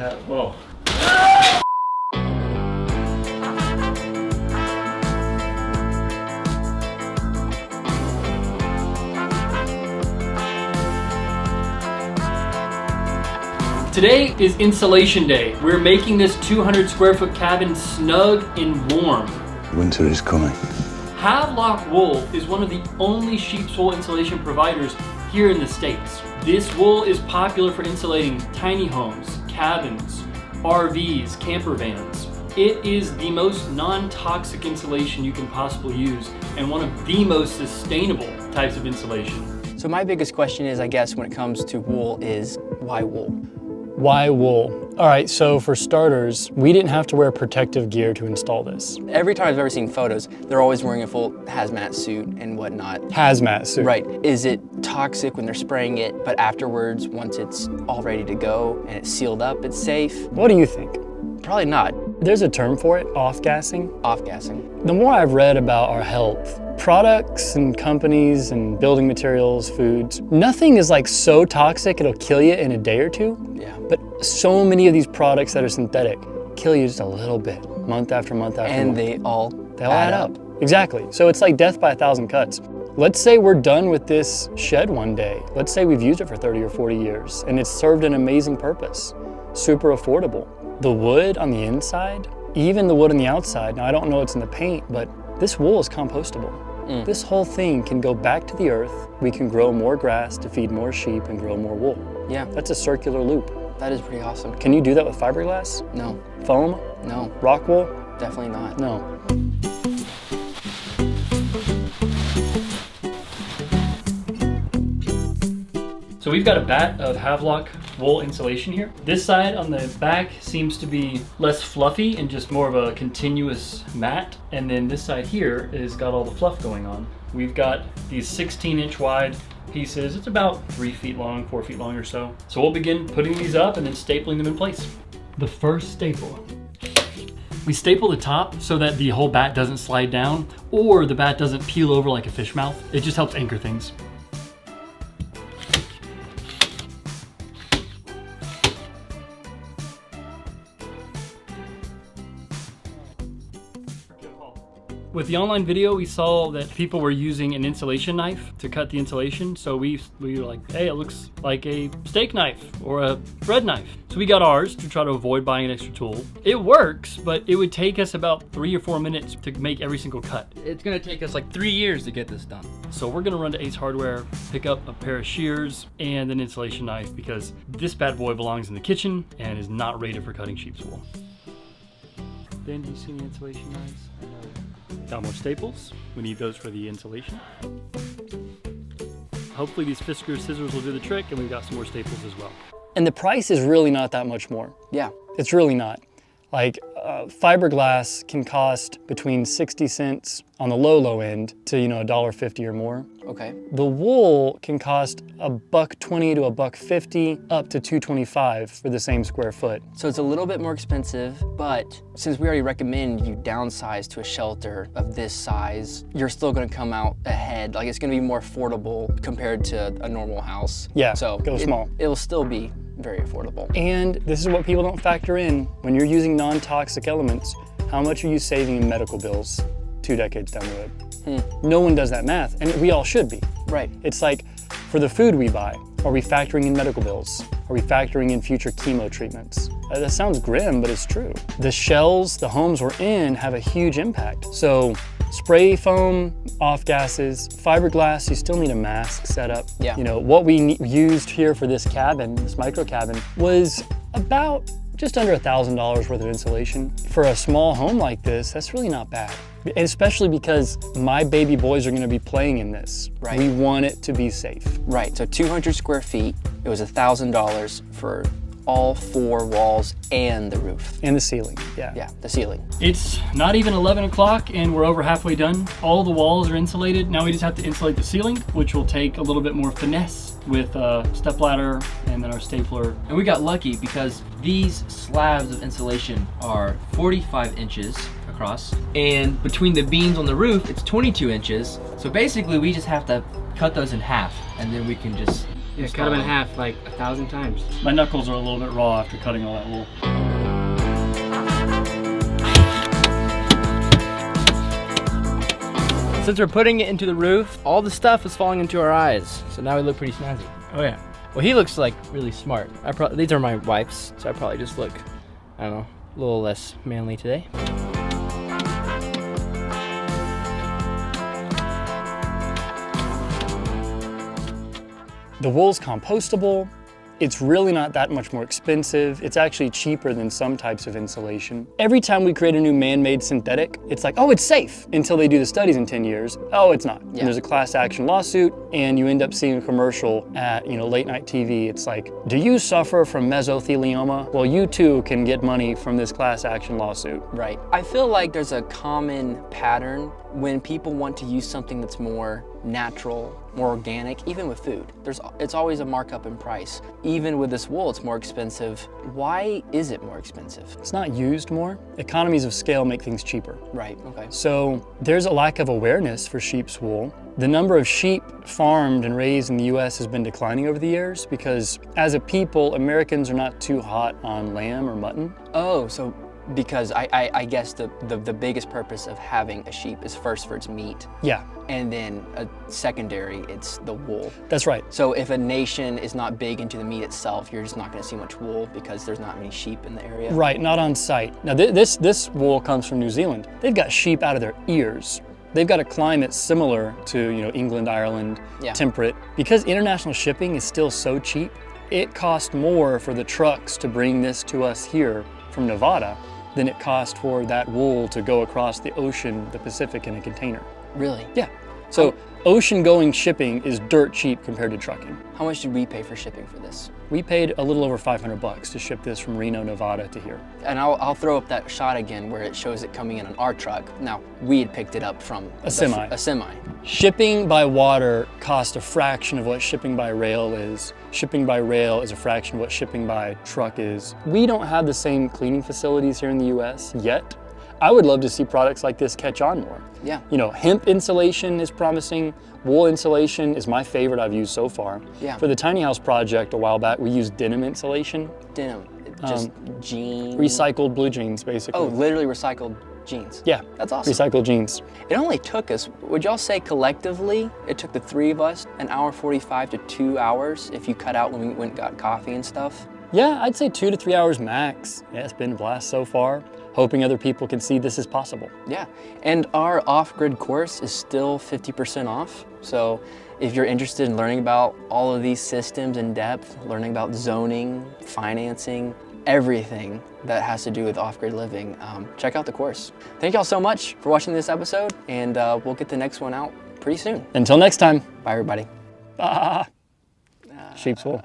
Whoa. Today is insulation day. We're making this 200 square foot cabin snug and warm. Winter is coming. Havelock Wool is one of the only sheep's wool insulation providers here in the States. This wool is popular for insulating tiny homes, cabins, RVs, camper vans. It is the most non-toxic insulation you can possibly use and one of the most sustainable types of insulation. So my biggest question is, I guess, when it comes to wool is, why wool? Why wool? All right, so for starters, we didn't have to wear protective gear to install this. Every time I've ever seen photos, they're always wearing a full hazmat suit and whatnot. Hazmat suit. Right. Is it toxic when they're spraying it, but afterwards, once it's all ready to go and it's sealed up, it's safe? What do you think? Probably not. There's a term for it, off-gassing. Off-gassing. The more I've read about our health, products and companies and building materials, foods, nothing is like so toxic it'll kill you in a day or two. Yeah. But so many of these products that are synthetic kill you just a little bit, month after month after month. And they all add up. Exactly. So it's like death by 1,000 cuts. Let's say we're done with this shed one day. Let's say we've used it for 30 or 40 years and it's served an amazing purpose. Super affordable. The wood on the inside, even the wood on the outside, now I don't know what's in the paint, but this wool is compostable. This whole thing can go back to the earth. We can grow more grass to feed more sheep and grow more wool. Yeah. That's a circular loop. That is pretty awesome. Can you do that with fiberglass? No. Foam? No. Rock wool? Definitely not. No. So we've got a bat of Havelock wool insulation here. This side on the back seems to be less fluffy and just more of a continuous mat. And then this side here is got all the fluff going on. We've got these 16-inch wide pieces. It's about 3 feet long, 4 feet long or so. So we'll begin putting these up and then stapling them in place. The first staple. We staple the top so that the whole bat doesn't slide down or the bat doesn't peel over like a fish mouth. It just helps anchor things. With the online video, we saw that people were using an insulation knife to cut the insulation. So we were like, hey, it looks like a steak knife or a bread knife. So we got ours to try to avoid buying an extra tool. It works, but it would take us about 3 or 4 minutes to make every single cut. It's gonna take us like 3 years to get this done. So we're gonna run to Ace Hardware, pick up a pair of shears and an insulation knife because this bad boy belongs in the kitchen and is not rated for cutting sheep's wool. Ben, do you see any insulation knives? I know. Got more staples. We need those for the insulation. Hopefully these Fisker scissors will do the trick and we've got some more staples as well. And the price is really not that much more. Yeah. It's really not. Like fiberglass can cost between 60 cents on the low end to, $1.50 or more. Okay. The wool can cost $1.20 to $1.50 up to $2.25 for the same square foot. So it's a little bit more expensive, but since we already recommend you downsize to a shelter of this size, you're still gonna come out ahead. Like, it's gonna be more affordable compared to a normal house. Yeah, so go small. It'll still be very affordable. And this is what people don't factor in. When you're using non-toxic elements, how much are you saving in medical bills 2 decades down the road? No one does that math, and we all should be. Right. It's like, for the food we buy, are we factoring in medical bills? Are we factoring in future chemo treatments? That sounds grim, but it's true. The shells, the homes we're in have a huge impact. So spray foam, off gases, fiberglass, you still need a mask set up. Yeah. What we used here for this cabin, this micro cabin, was about just under $1,000 worth of insulation. For a small home like this, that's really not bad. And especially because my baby boys are gonna be playing in this. Right. We want it to be safe. Right, so 200 square feet, it was $1,000 for all 4 walls and the roof. And the ceiling, yeah. Yeah, the ceiling. It's not even 11 o'clock and we're over halfway done. All the walls are insulated. Now we just have to insulate the ceiling, which will take a little bit more finesse with a stepladder and then our stapler. And we got lucky because these slabs of insulation are 45 inches across, and between the beams on the roof, it's 22 inches. So basically we just have to cut those in half and then we can just Yeah, cut them in half like 1,000 times. My knuckles are a little bit raw after cutting all that wool. Since we're putting it into the roof, all the stuff is falling into our eyes. So now we look pretty snazzy. Oh yeah. Well, he looks like really smart. These are my wife's, so I probably just look, I don't know, a little less manly today. The wool's compostable. It's really not that much more expensive. It's actually cheaper than some types of insulation. Every time we create a new man-made synthetic, it's like, oh, it's safe, until they do the studies in 10 years. Oh, it's not. And there's a class action lawsuit, and you end up seeing a commercial at, late night TV. It's like, do you suffer from mesothelioma? Well, you too can get money from this class action lawsuit. Right. I feel like there's a common pattern when people want to use something that's more natural, more organic, even with food. It's always a markup in price. Even with this wool, it's more expensive. Why is it more expensive? It's not used more. Economies of scale make things cheaper. Right, okay. So there's a lack of awareness for sheep's wool. The number of sheep farmed and raised in the US has been declining over the years because as a people, Americans are not too hot on lamb or mutton. Oh, so because I guess the biggest purpose of having a sheep is first for its meat. Yeah. And then a secondary, it's the wool. That's right. So if a nation is not big into the meat itself, you're just not gonna see much wool because there's not many sheep in the area. Right, not on site. Now this wool comes from New Zealand. They've got sheep out of their ears. They've got a climate similar to England, Ireland, temperate. Because international shipping is still so cheap, it costs more for the trucks to bring this to us here from Nevada than it cost for that wool to go across the ocean, the Pacific, in a container. Really? Yeah. So ocean-going shipping is dirt cheap compared to trucking. How much did we pay for shipping for this? We paid a little over $500 to ship this from Reno, Nevada to here. And I'll throw up that shot again where it shows it coming in on our truck. Now, we had picked it up from a semi. A semi. Shipping by water costs a fraction of what shipping by rail is. Shipping by rail is a fraction of what shipping by truck is. We don't have the same cleaning facilities here in the US yet. I would love to see products like this catch on more. Yeah. Hemp insulation is promising. Wool insulation is my favorite I've used so far. Yeah. For the tiny house project a while back, we used denim insulation. Denim, just jeans. Recycled blue jeans, basically. Oh, literally recycled jeans. Yeah. That's awesome. Recycled jeans. It only took us, would y'all say collectively, it took the three of us 1:45 to 2 hours if you cut out when we went and got coffee and stuff? Yeah, I'd say 2 to 3 hours max. Yeah, it's been a blast so far. Hoping other people can see this is possible. Yeah, and our off-grid course is still 50% off. So if you're interested in learning about all of these systems in depth, learning about zoning, financing, everything that has to do with off-grid living, check out the course. Thank y'all so much for watching this episode, and we'll get the next one out pretty soon. Until next time. Bye, everybody. Sheep's wool.